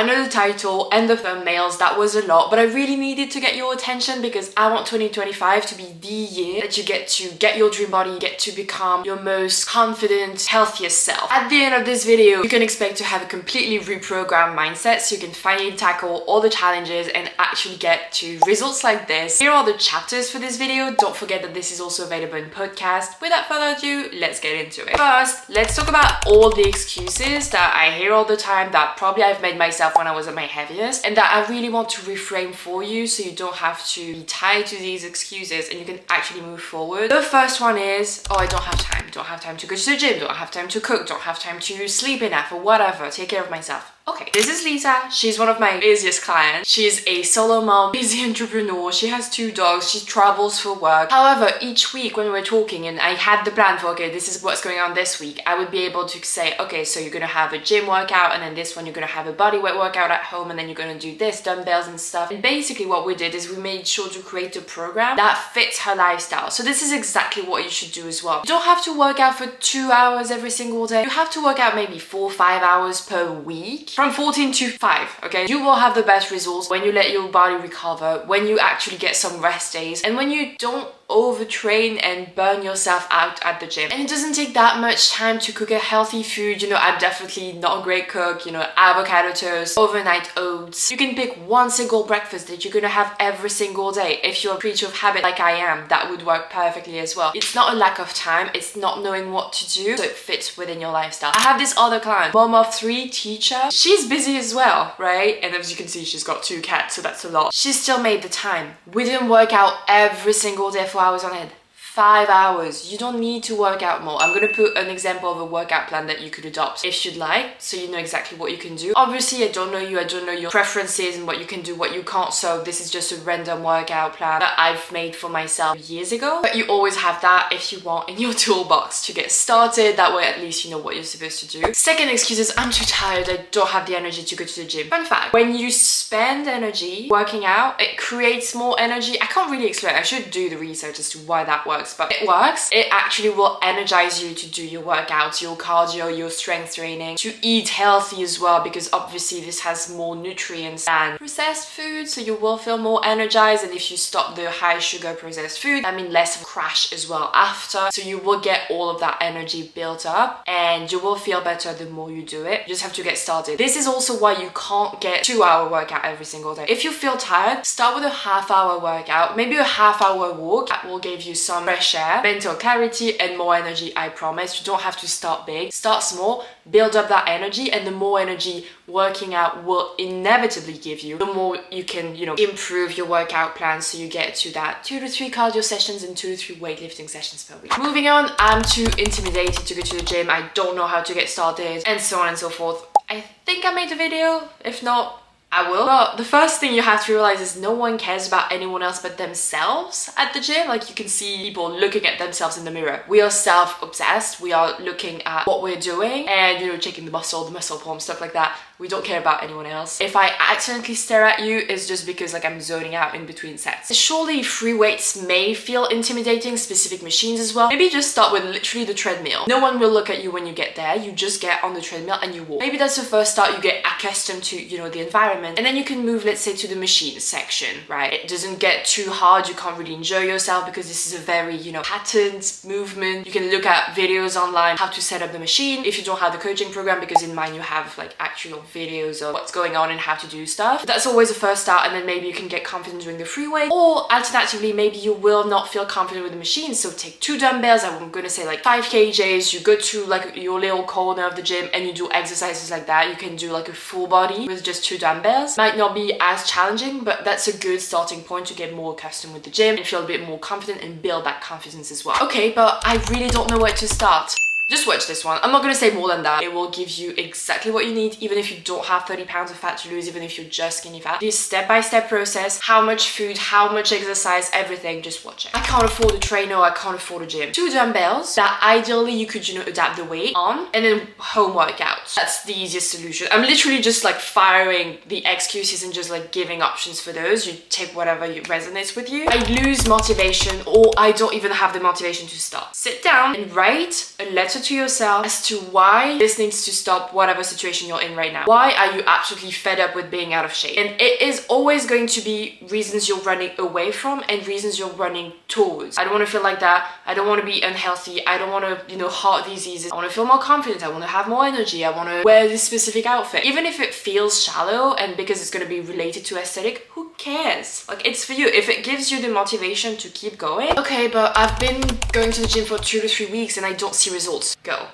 I know the title and the thumbnails, that was a lot, but I really needed to get your attention because I want 2025 to be the year that you get to get your dream body, get to become your most confident, healthiest self. At the end of this video, you can expect to have a completely reprogrammed mindset so you can finally tackle all the challenges and actually get to results like this. Here are the chapters for this video. Don't forget that this is also available in podcast. Without further ado, let's get into it. First, let's talk about all the excuses that I hear all the time that probably I've made myself when I was at my heaviest, and that I really want to reframe for you so you don't have to be tied to these excuses and you can actually move forward. The first one is, oh, I don't have time. Don't have time to go to the gym. Don't have time to cook. Don't have time to sleep enough or whatever. Take care of myself. Okay, this is Lisa. She's one of my busiest clients. She's a solo mom, busy entrepreneur. She has 2 dogs. She travels for work. However, each week when we were talking and I had the plan for, okay, this is what's going on this week, I would be able to say, okay, so you're going to have a gym workout, and then this one you're going to have a bodyweight workout at home, and then you're going to do this, dumbbells and stuff. And basically what we did is we made sure to create a program that fits her lifestyle. So this is exactly what you should do as well. You don't have to work out for 2 hours every single day. You have to work out maybe 4 or 5 hours per week. From 14 to 5, okay? You will have the best results when you let your body recover, when you actually get some rest days, and when you don't overtrain and burn yourself out at the gym. And it doesn't take that much time to cook a healthy food. You know, I'm definitely not a great cook. You know, avocado toast, overnight oats. You can pick one single breakfast that you're gonna have every single day. If you're a creature of habit like I am, that would work perfectly as well. It's not a lack of time, it's not knowing what to do, so it fits within your lifestyle. I have this other client, mom of 3, teacher. She's busy as well, right? And as you can see, she's got 2 cats, so that's a lot. She still made the time. We didn't work out every single day for hours on end. 5 hours. You don't need to work out more. I'm gonna put an example of a workout plan that you could adopt if you'd like, so you know exactly what you can do. Obviously, I don't know you, I don't know your preferences and what you can do, what you can't, so this is just a random workout plan that I've made for myself years ago. But you always have that if you want in your toolbox to get started. That way at least you know what you're supposed to do. Second excuse is, I'm too tired, I don't have the energy to go to the gym. Fun fact, when you spend energy working out, it creates more energy. I can't really explain, I should do the research as to why that works, but it works. It actually will energize you to do your workouts, your cardio, your strength training, to eat healthy as well, because obviously this has more nutrients than processed food, so you will feel more energized. And if you stop the high sugar processed food, I mean less of a crash as well after, so you will get all of that energy built up and you will feel better the more you do it. You just have to get started. This is also why you can't get 2-hour workout every single day. If you feel tired, start with a half-hour workout, maybe a half-hour walk. That will give you some fresh air, mental clarity and more energy. I promise. You don't have to start big. Start small, build up that energy, and the more energy working out will inevitably give you, the more you can, you know, improve your workout plan so you get to that 2 to 3 cardio sessions and 2 to 3 weightlifting sessions per week. Moving on, I'm too intimidated to go to the gym. I don't know how to get started, and so on and so forth. I think I made a video. If not, I will. But the first thing you have to realize is no one cares about anyone else but themselves at the gym. Like, you can see people looking at themselves in the mirror. We are self-obsessed. We are looking at what we're doing and, you know, checking the muscle pump, stuff like that. We don't care about anyone else. If I accidentally stare at you, it's just because like I'm zoning out in between sets. Surely free weights may feel intimidating, specific machines as well. Maybe just start with literally the treadmill. No one will look at you when you get there. You just get on the treadmill and you walk. Maybe that's the first start. You get accustomed to, you know, the environment, and then you can move, let's say, to the machine section, right? It doesn't get too hard. You can't really enjoy yourself because this is a very, you know, patterned movement. You can look at videos online how to set up the machine if you don't have the coaching program, because in mine you have like actual videos of what's going on and how to do stuff. That's always a first start, and then maybe you can get confident doing the free weight. Or alternatively, maybe you will not feel confident with the machine, so take 2 dumbbells. I'm gonna say like 5 kgs. You go to like your little corner of the gym and you do exercises like that. You can do like a full body with just 2 dumbbells. Might not be as challenging, but that's a good starting point to get more accustomed with the gym and feel a bit more confident and build that confidence as well. Okay, but I really don't know where to start. Just watch this one. I'm not gonna say more than that. It will give you exactly what you need, even if you don't have 30 pounds of fat to lose, even if you're just skinny fat. This step-by-step process, how much food, how much exercise, everything, just watch it. I can't afford a trainer, I can't afford a gym. 2 dumbbells that ideally you could, you know, adapt the weight on, and then home workouts. That's the easiest solution. I'm literally just like firing the excuses and just like giving options for those. You take whatever resonates with you. I lose motivation, or I don't even have the motivation to start. Sit down and write a letter honest to yourself as to why this needs to stop, whatever situation you're in right now. Why are you absolutely fed up with being out of shape? And it is always going to be reasons you're running away from and reasons you're running towards. I don't want to feel like that. I don't want to be unhealthy. I don't want to, heart diseases. I want to feel more confident. I want to have more energy. I want to wear this specific outfit. Even if it feels shallow and because it's going to be related to aesthetic, who cares? Like, it's for you. If it gives you the motivation to keep going, okay, but I've been going to the gym for 2 to 3 weeks and I don't see results. Go.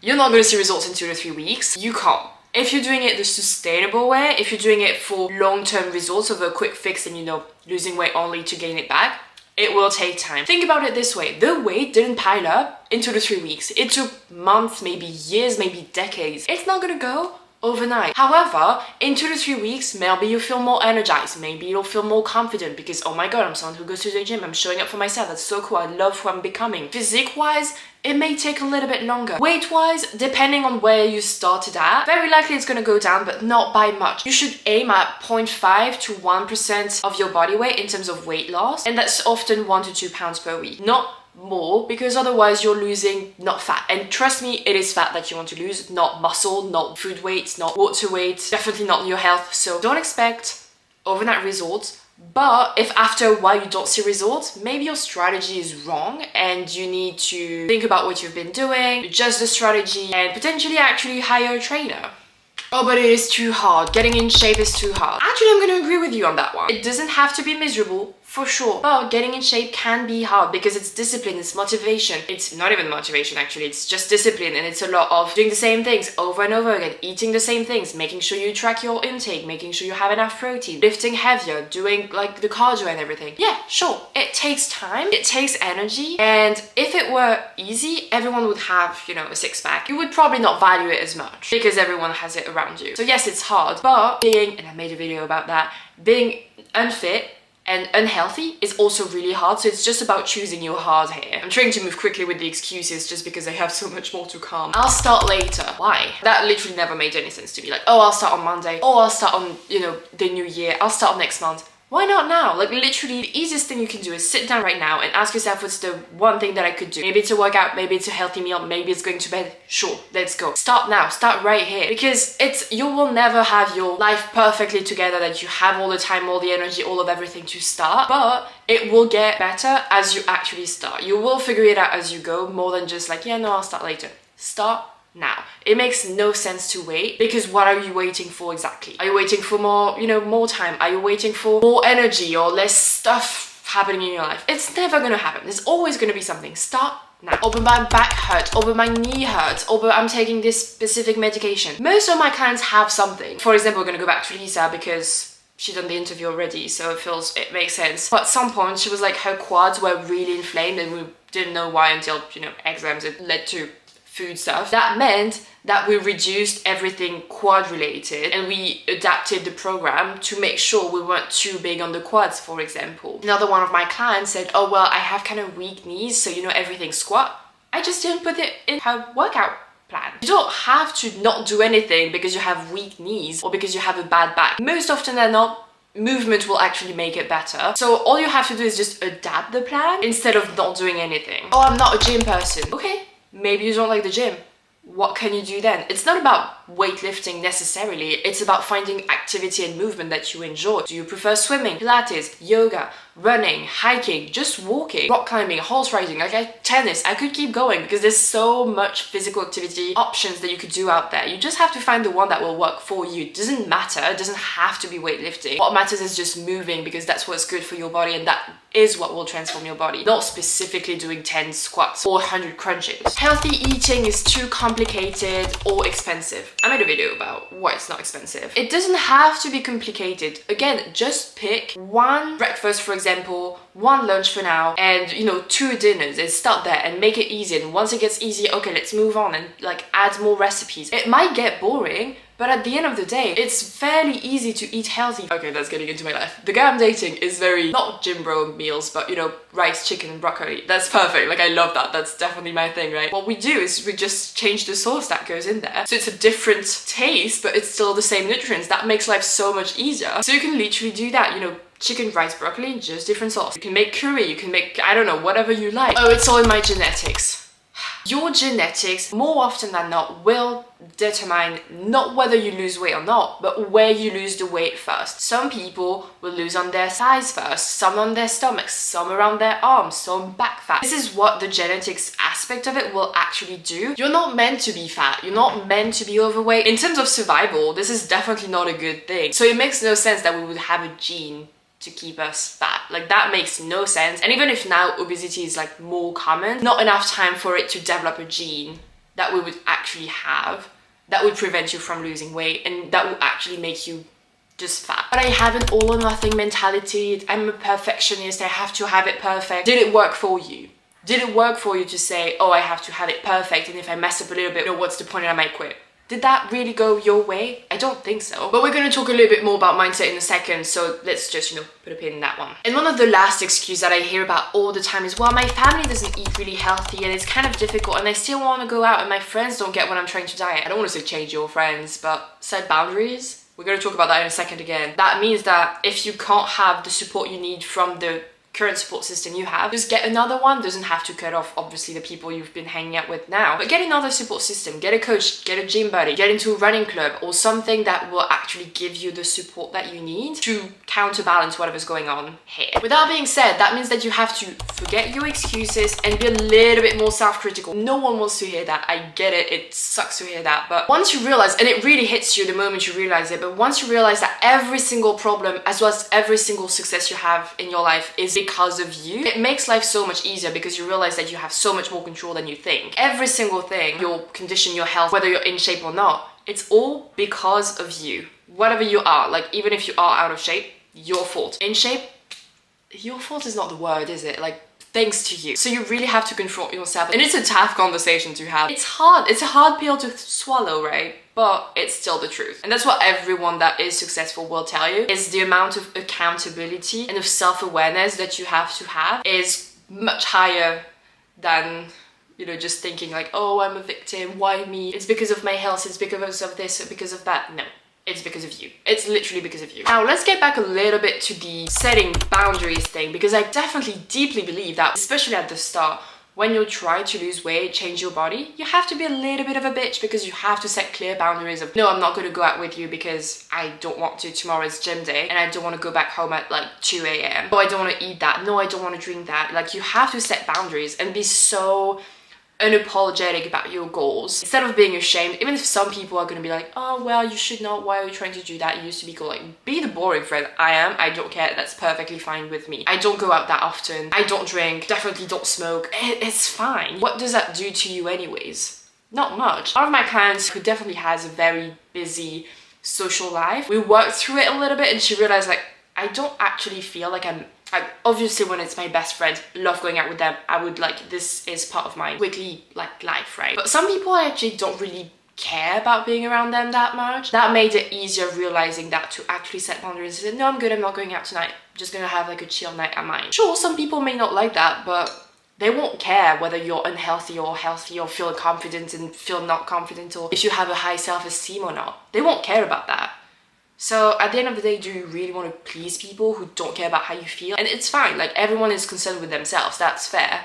You're not going to see results in 2 to 3 weeks. You can't. If you're doing it the sustainable way, if you're doing it for long-term results of a quick fix and losing weight only to gain it back, it will take time. Think about it this way. The weight didn't pile up in 2 to 3 weeks. It took months, maybe years, maybe decades. It's not gonna go overnight. However, in 2 to 3 weeks, maybe you feel more energized. Maybe you'll feel more confident because, oh my god, I'm someone who goes to the gym. I'm showing up for myself. That's so cool. I love who I'm becoming. Physique-wise, it may take a little bit longer. Weight-wise, depending on where you started at, very likely it's gonna go down, but not by much. You should aim at 0.5 to 1% of your body weight in terms of weight loss, and that's often 1 to 2 pounds per week. Not more, because otherwise you're losing not fat. And trust me, it is fat that you want to lose, not muscle, not food weight, not water weight, definitely not your health. So don't expect overnight results. But if after a while you don't see results, maybe your strategy is wrong and you need to think about what you've been doing, adjust the strategy, and potentially actually hire a trainer. Oh, but it is too hard. Getting in shape is too hard. Actually, I'm gonna agree with you on that one. It doesn't have to be miserable, for sure. But getting in shape can be hard because it's discipline, it's motivation. It's not even motivation, actually. It's just discipline, and it's a lot of doing the same things over and over again, eating the same things, making sure you track your intake, making sure you have enough protein, lifting heavier, doing like the cardio and everything. Yeah, sure. It takes time, it takes energy, and if it were easy, everyone would have, a six-pack. You would probably not value it as much because everyone has it around you. So yes, it's hard, but and I made a video about that, being unfit and unhealthy is also really hard. So it's just about choosing your hard here. I'm trying to move quickly with the excuses just because I have so much more to come. I'll start later. Why? That literally never made any sense to me. Like, oh, I'll start on Monday. Oh, I'll start on, the new year. I'll start next month. Why not now? Like, literally, the easiest thing you can do is sit down right now and ask yourself, what's the one thing that I could do? Maybe it's a workout, maybe it's a healthy meal, maybe it's going to bed. Sure, let's go. Start now, start right here. Because you will never have your life perfectly together, that you have all the time, all the energy, all of everything to start. But it will get better as you actually start. You will figure it out as you go, more than just like, yeah, no, I'll start later. Start now. It makes no sense to wait, because what are you waiting for exactly? Are you waiting for more, more time? Are you waiting for more energy or less stuff happening in your life? It's never gonna happen. There's always gonna be something. Start now. Or but my back hurts, or but my knee hurts, or but I'm taking this specific medication. Most of my clients have something. For example, we're gonna go back to Lisa because she done the interview already, so it makes sense. But at some point, she was like, her quads were really inflamed, and we didn't know why until, exams. It led to food stuff. That meant that we reduced everything quad related, and we adapted the program to make sure we weren't too big on the quads, for example. Another one of my clients said, oh, well, I have kind of weak knees, so everything squat. I just didn't put it in her workout plan. You don't have to not do anything because you have weak knees or because you have a bad back. Most often than not, movement will actually make it better. So all you have to do is just adapt the plan instead of not doing anything. Oh, I'm not a gym person. Okay. Maybe you don't like the gym. What can you do then? It's not about weightlifting necessarily. It's about finding activity and movement that you enjoy. Do you prefer swimming, Pilates, yoga, running, hiking, just walking, rock climbing, horse riding, tennis? I could keep going because there's so much physical activity options that you could do out there. You just have to find the one that will work for you. It doesn't matter. It doesn't have to be weightlifting. What matters is just moving, because that's what's good for your body, and that is what will transform your body. Not specifically doing 10 squats or 100 crunches. Healthy eating is too complicated or expensive. I made a video about why it's not expensive. It doesn't have to be complicated. Again, just pick one breakfast, for example, one lunch for now, and 2 dinners, and start there and make it easy. And once it gets easy, okay, let's move on and add more recipes. It might get boring, but at the end of the day, it's fairly easy to eat healthy. Okay, that's getting into my life. The guy I'm dating is very, not gym bro meals, but rice, chicken, and broccoli. That's perfect. I love that. That's definitely my thing, right? What we do is we just change the sauce that goes in there. So it's a different taste, but it's still the same nutrients. That makes life so much easier. So you can literally do that, chicken, rice, broccoli, just different sauce. You can make curry, you can make, I don't know, whatever you like. Oh, it's all in my genetics. Your genetics, more often than not, will determine not whether you lose weight or not, but where you lose the weight first. Some people will lose on their thighs first, some on their stomachs, some around their arms, some back fat. This is what the genetics aspect of it will actually do. You're not meant to be fat. You're not meant to be overweight. In terms of survival, this is definitely not a good thing. So it makes no sense that we would have a gene to keep us fat. Like, that makes no sense. And even if now obesity is like more common, not enough time for it to develop a gene that we would actually have that would prevent you from losing weight and that will actually make you just fat. But I have an all or nothing mentality. I'm a perfectionist. I have to have it perfect. Did it work for you? Did it work for you to say, oh, I have to have it perfect, and if I mess up a little bit, you know, what's the point, and I might quit? Did that really go your way? I don't think so. But we're going to talk a little bit more about mindset in a second, so let's just, you know, put a pin in that one. And one of the last excuses that I hear about all the time is, well, my family doesn't eat really healthy and it's kind of difficult and I still want to go out and my friends don't get what I'm trying to diet. I don't want to say change your friends, but set boundaries. We're going to talk about that in a second again. That means that if you can't have the support you need from the current support system you have, just get another one. Doesn't have to cut off obviously the people you've been hanging out with now, but get another support system, get a coach, get a gym buddy, get into a running club or something that will actually give you the support that you need to counterbalance whatever's going on here. With that being said, that means that you have to forget your excuses and be a little bit more self-critical. No one wants to hear that. I get it. It sucks to hear that. But once you realize, and it really hits you the moment you realize it, but once you realize that every single problem as well as every single success you have in your life is because of you, it makes life so much easier because you realize that you have so much more control than you think. Every single thing, your condition, your health, whether you're in shape or not, it's all because of you. Whatever you are, like even if you are out of shape, your fault. In shape, your fault is not the word, is it? Like, thanks to you. So you really have to confront yourself. And it's a tough conversation to have. It's hard. It's a hard pill to swallow, right? But it's still the truth. And that's what everyone that is successful will tell you, is the amount of accountability and of self-awareness that you have to have is much higher than, you know, just thinking like, oh, I'm a victim, why me? It's because of my health, it's because of this, because of that. No. It's because of you. It's literally because of you. Now, let's get back a little bit to the setting boundaries thing, because I definitely deeply believe that, especially at the start, when you try to lose weight, change your body, you have to be a little bit of a bitch because you have to set clear boundaries of, no, I'm not going to go out with you because I don't want to. Tomorrow's gym day and I don't want to go back home at like 2 a.m. Oh, I don't want to eat that. No, I don't want to drink that. Like, you have to set boundaries and be so unapologetic about your goals instead of being ashamed. Even if some people are going to be like, oh, well, you should not, why are you trying to do that? You used to be cool. Like, be the boring friend. I don't care. That's perfectly fine with me. I don't go out that often. I don't drink, definitely don't smoke. It's fine. What does that do to you anyways? Not much. One of my clients who definitely has a very busy social life, we worked through it a little bit and she realized, like, I don't actually feel like obviously when it's my best friend, love going out with them. I would like, this is part of my weekly like life, right? But some people I actually don't really care about being around them that much. That made it easier realizing that to actually set boundaries and say, no, I'm good, I'm not going out tonight. I'm just gonna have like a chill night at mine. Sure, some people may not like that, but they won't care whether you're unhealthy or healthy or feel confident and feel not confident or if you have a high self-esteem or not. They won't care about that. So at the end of the day, do you really want to please people who don't care about how you feel? And it's fine, like everyone is concerned with themselves, that's fair.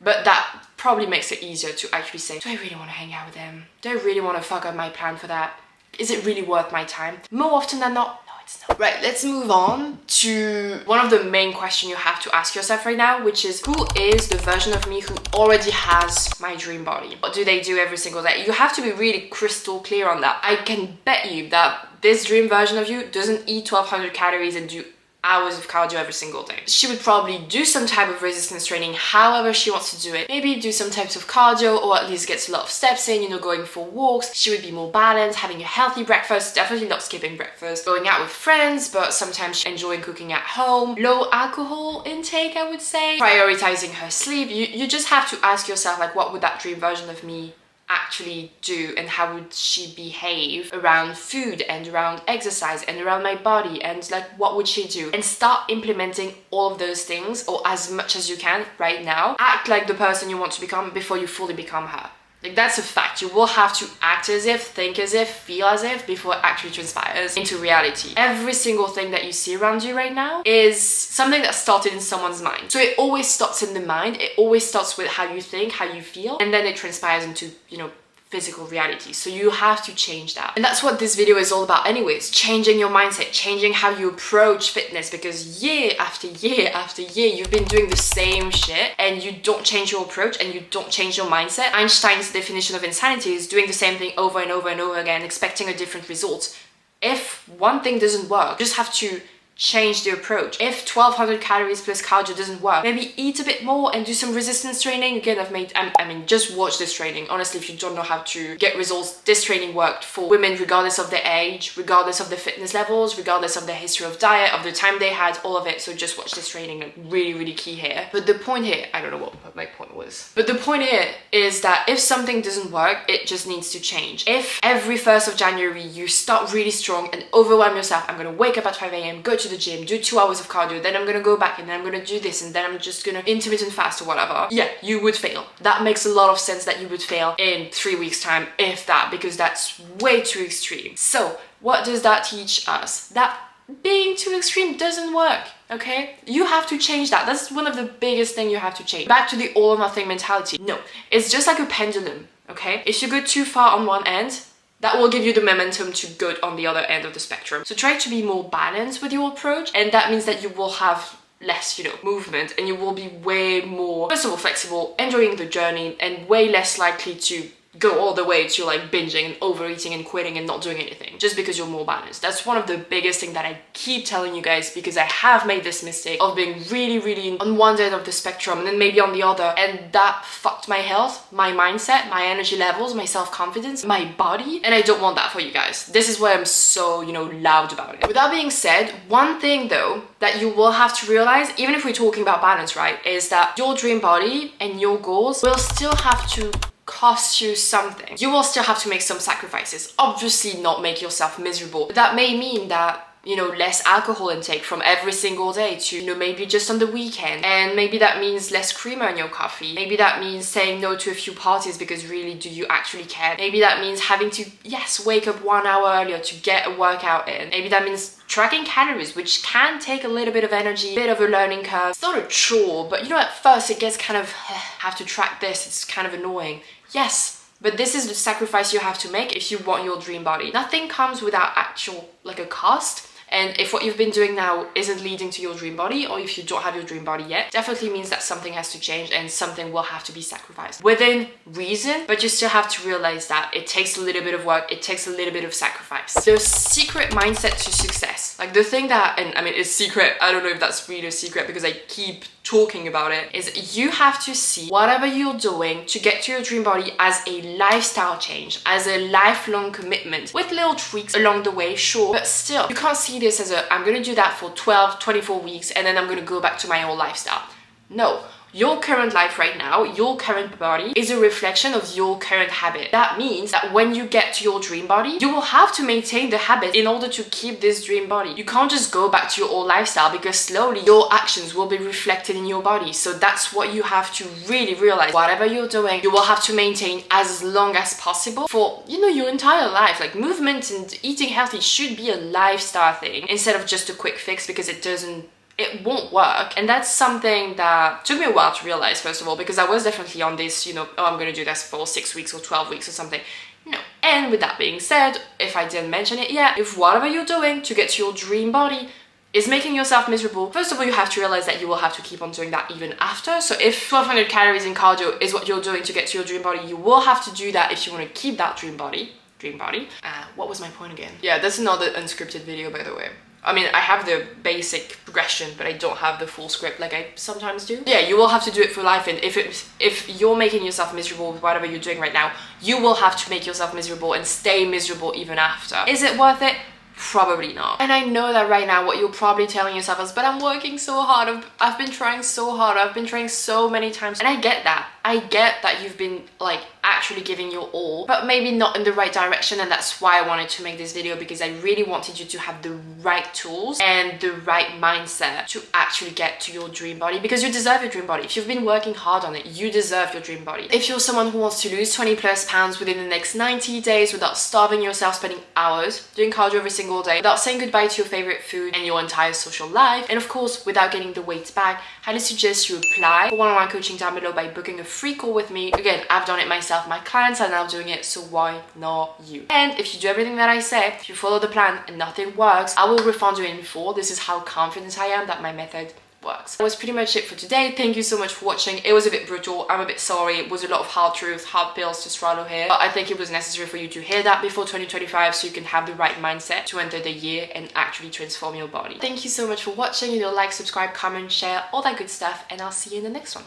But that probably makes it easier to actually say, do I really want to hang out with them? Do I really want to fuck up my plan for that? Is it really worth my time? More often than not, no, it's not. Right, let's move on to one of the main questions you have to ask yourself right now, which is, who is the version of me who already has my dream body? What do they do every single day? You have to be really crystal clear on that. I can bet you that this dream version of you doesn't eat 1200 calories and do hours of cardio every single day. She would probably do some type of resistance training however she wants to do it. Maybe do some types of cardio or at least gets a lot of steps in, you know, going for walks. She would be more balanced, having a healthy breakfast, definitely not skipping breakfast, going out with friends, but sometimes enjoying cooking at home. Low alcohol intake, I would say. Prioritizing her sleep. You just have to ask yourself, like, what would that dream version of me actually do and how would she behave around food and around exercise and around my body, and like what would she do, and start implementing all of those things or as much as you can right now. Act like the person you want to become before you fully become her. Like, that's a fact. You will have to act as if, think as if, feel as if before it actually transpires into reality. Every single thing that you see around you right now is something that started in someone's mind. So it always starts in the mind. It always starts with how you think, how you feel, and then it transpires into, you know, physical reality. So you have to change that. And that's what this video is all about anyways, changing your mindset, changing how you approach fitness, because year after year after year, you've been doing the same shit and you don't change your approach and you don't change your mindset. Einstein's definition of insanity is doing the same thing over and over and over again, expecting a different result. If one thing doesn't work, you just have to change the approach. If 1200 calories plus cardio doesn't work, maybe eat a bit more and do some resistance training. Again, I mean, just watch this training. Honestly, if you don't know how to get results, this training worked for women regardless of their age, regardless of their fitness levels, regardless of their history of diet, of the time they had, all of it. So just watch this training, like really, really key here. But the point here, I don't know what my point was. But the point here is that if something doesn't work, it just needs to change. If every 1st of January you start really strong and overwhelm yourself, I'm gonna wake up at 5 a.m, go to the gym, do 2 hours of cardio, then I'm gonna go back and then I'm gonna do this and then I'm just gonna intermittent fast or whatever. Yeah, you would fail. That makes a lot of sense that you would fail in 3 weeks time, if that, because that's way too extreme. So what does that teach us? That being too extreme doesn't work, okay? You have to change that. That's one of the biggest things you have to change. Back to the all or nothing mentality. No, it's just like a pendulum, okay? If you go too far on one end, that will give you the momentum to go on the other end of the spectrum. So try to be more balanced with your approach, and that means that you will have less, you know, movement, and you will be way more, first of all, flexible, enjoying the journey, and way less likely to go all the way to like binging and overeating and quitting and not doing anything, just because you're more balanced. That's one of the biggest things that I keep telling you guys, because I have made this mistake of being really on one end of the spectrum and then maybe on the other, and that fucked my health, my mindset, my energy levels, my self-confidence, my body, and I don't want that for you guys. This is why I'm so, you know, loud about it. With that being said, one thing though that you will have to realize, even if we're talking about balance, right, is that your dream body and your goals will still have to cost you something. You will still have to make some sacrifices. Obviously not make yourself miserable. But that may mean that, you know, less alcohol intake from every single day to, you know, maybe just on the weekend. And maybe that means less creamer in your coffee. Maybe that means saying no to a few parties because really, do you actually care? Maybe that means having to, yes, wake up 1 hour earlier to get a workout in. Maybe that means tracking calories, which can take a little bit of energy, a bit of a learning curve. It's not a chore, but you know, at first it gets kind of, have to track this, it's kind of annoying. Yes, but this is the sacrifice you have to make if you want your dream body. Nothing comes without actual, like, a cost. And if what you've been doing now isn't leading to your dream body, or if you don't have your dream body yet, definitely means that something has to change and something will have to be sacrificed within reason. But you still have to realize that it takes a little bit of work, it takes a little bit of sacrifice. The secret mindset to success, like the thing that, and I mean, it's secret, I don't know if that's really a secret because I keep talking about it, is you have to see whatever you're doing to get to your dream body as a lifestyle change, as a lifelong commitment, with little tweaks along the way, sure, but still, you can't see this as a, I'm gonna do that for 12, 24 weeks and then I'm gonna go back to my old lifestyle. No. Your current life right now, your current body is a reflection of your current habit. That means that when you get to your dream body, you will have to maintain the habit in order to keep this dream body. You can't just go back to your old lifestyle because slowly your actions will be reflected in your body. So that's what you have to really realize. Whatever you're doing, you will have to maintain as long as possible for, you know, your entire life. Like, movement and eating healthy should be a lifestyle thing instead of just a quick fix, because it won't work. And that's something that took me a while to realize, first of all, because I was definitely on this, you know, oh, I'm gonna do this for 6 weeks or 12 weeks or something. No. And with that being said, if I didn't mention it yet, if whatever you're doing to get to your dream body is making yourself miserable, first of all, you have to realize that you will have to keep on doing that even after. So if 1200 calories in cardio is what you're doing to get to your dream body, you will have to do that if you want to keep that dream body. What was my point again? Yeah, that's another unscripted video, by the way. I mean, I have the basic progression, but I don't have the full script like I sometimes do. Yeah, you will have to do it for life, and if you're making yourself miserable with whatever you're doing right now, you will have to make yourself miserable and stay miserable even after. Is it worth it? Probably not. And I know that right now what you're probably telling yourself is, but I'm working so hard, I've been trying so hard, I've been trying so many times. And I get that. I get that you've been like actually giving your all, but maybe not in the right direction. And that's why I wanted to make this video, because I really wanted you to have the right tools and the right mindset to actually get to your dream body, because you deserve your dream body. If you've been working hard on it, you deserve your dream body. If you're someone who wants to lose 20 plus pounds within the next 90 days without starving yourself, spending hours doing cardio every single day, without saying goodbye to your favorite food and your entire social life, and of course without getting the weight back, I highly suggest you apply for one-on-one coaching down below by booking a free call with me. Again, I've done it myself, my clients are now doing it, so why not you? And if you do everything that I say, if you follow the plan and nothing works, I will refund you in full. This is how confident I am that my method works. That was pretty much it for today. Thank you so much for watching. It was a bit brutal, I'm a bit sorry. It was a lot of hard truths, hard pills to swallow here, but I think it was necessary for you to hear that before 2025 so you can have the right mindset to enter the year and actually transform your body. Thank you so much for watching. You know, like, subscribe, comment, share, all that good stuff, and I'll see you in the next one.